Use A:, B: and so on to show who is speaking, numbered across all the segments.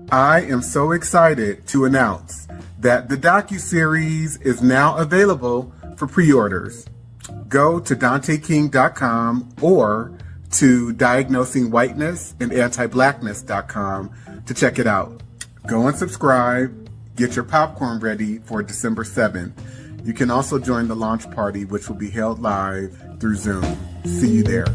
A: I am so excited to announce that the Docuseries is now available for pre-orders. Go to DanteKing.com or to Diagnosing Whiteness and Anti-Blackness.com to check it out. Go and subscribe. Get your popcorn ready for December 7th. You can also join the launch party, which will be held live through Zoom. See you there.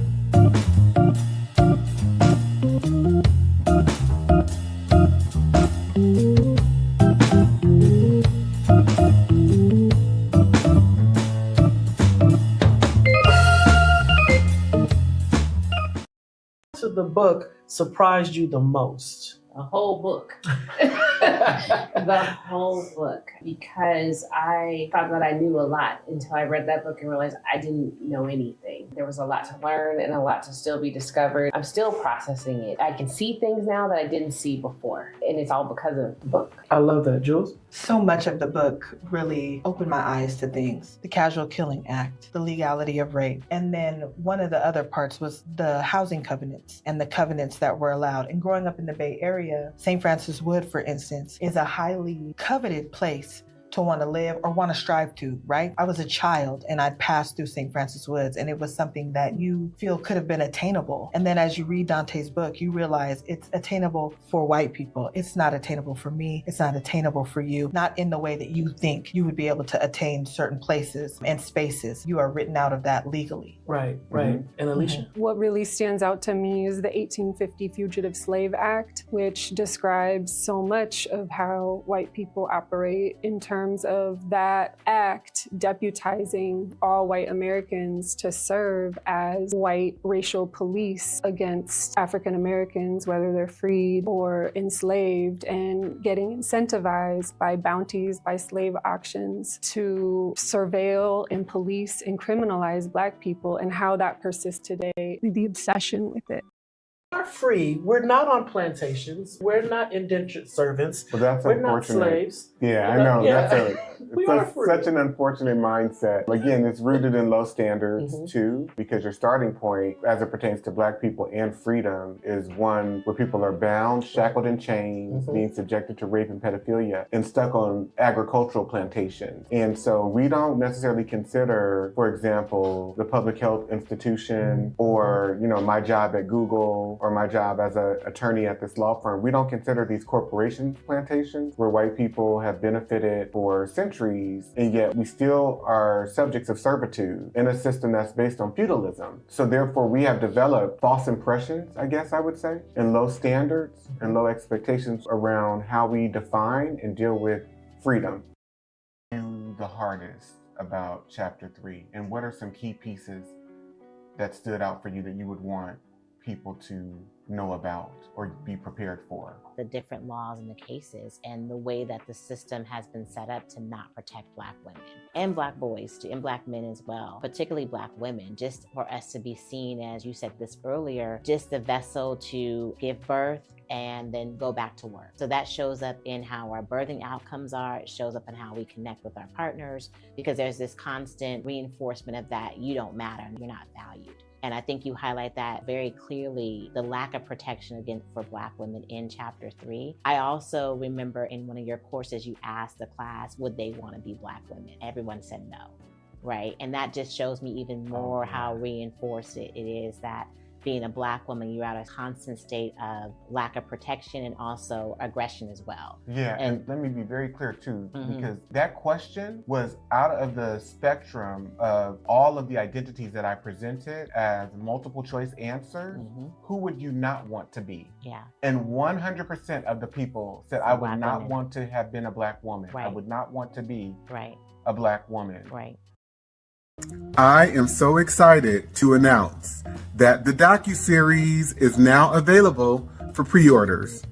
B: The book surprised you the most?
C: A whole book. The whole book. Because I thought that I knew a lot until I read that book and realized I didn't know anything. There was a lot to learn and a lot to still be discovered. I'm still processing it. I can see things now that I didn't see before. And it's all because of the book.
B: I love that. Jules?
D: So much of the book really opened my eyes to things. The Casual Killing Act, the legality of rape. And then one of the other parts was the housing covenants and the covenants that were allowed. And growing up in the Bay Area, St. Francis Wood, for instance, is a highly coveted place to want to live or want to strive to, right? I was a child and I'd passed through St. Francis Woods and it was something that you feel could have been attainable. And then as you read Dante's book, you realize it's attainable for white people. It's not attainable for me. It's not attainable for you. Not in the way that you think you would be able to attain certain places and spaces. You are written out of that legally.
B: Right. And Alicia?
E: What really stands out to me is the 1850 Fugitive Slave Act, which describes so much of how white people operate in terms of that act deputizing all white Americans to serve as white racial police against African Americans, whether they're freed or enslaved, and getting incentivized by bounties, by slave auctions to surveil and police and criminalize Black people, and how that persists today, the obsession with it.
B: We're free. We're not on plantations. We're not indentured servants.
A: Well, that's
B: We're
A: unfortunate.
B: not slaves.
A: Yeah, I know.
B: Yeah.
A: That's such an unfortunate mindset. Again, it's rooted in low standards too, because your starting point, as it pertains to Black people and freedom, is one where people are bound, shackled in chains, being subjected to rape and pedophilia, and stuck on agricultural plantations. And so we don't necessarily consider, for example, the public health institution or, my job at Google or my job as an attorney at this law firm. We don't consider these corporation plantations where white people have benefited for centuries, and yet we still are subjects of servitude in a system that's based on feudalism. So therefore we have developed false impressions, I guess I would say, and low standards and low expectations around how we define and deal with freedom. The hardest about chapter 3, and what are some key pieces that stood out for you that you would want people to know about or be prepared for?
F: The different laws and the cases and the way that the system has been set up to not protect Black women and Black boys too, and Black men as well, particularly Black women, just for us to be seen, as you said this earlier, just the vessel to give birth and then go back to work. So that shows up in how our birthing outcomes are. It shows up in how we connect with our partners, because there's this constant reinforcement of that you don't matter and you're not valued. And I think you highlight that very clearly, the lack of protection for Black women in chapter 3. I also remember in one of your courses, you asked the class, would they want to be Black women? Everyone said no, right? And that just shows me even more how reinforced it is that being a Black woman, you're at a constant state of lack of protection and also aggression as well.
A: Yeah, and let me be very clear too, because that question was out of the spectrum of all of the identities that I presented as multiple choice answers. Who would you not want to be?
F: Yeah.
A: And 100% of the people said, I would not want to have been a Black woman.
F: Right.
A: I would not want to be
F: right.
A: a Black woman.
F: Right.
A: I am so excited to announce that the Docuseries is now available for pre-orders.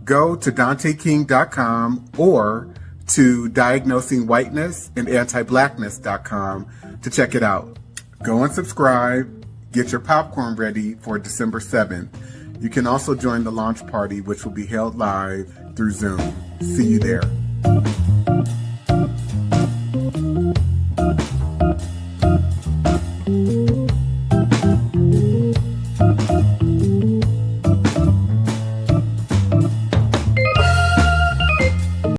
A: Go to DanteKing.com or to Diagnosing Whiteness and Anti-Blackness.com to check it out. Go and subscribe. Get your popcorn ready for December 7th. You can also join the launch party, which will be held live through Zoom. See you there.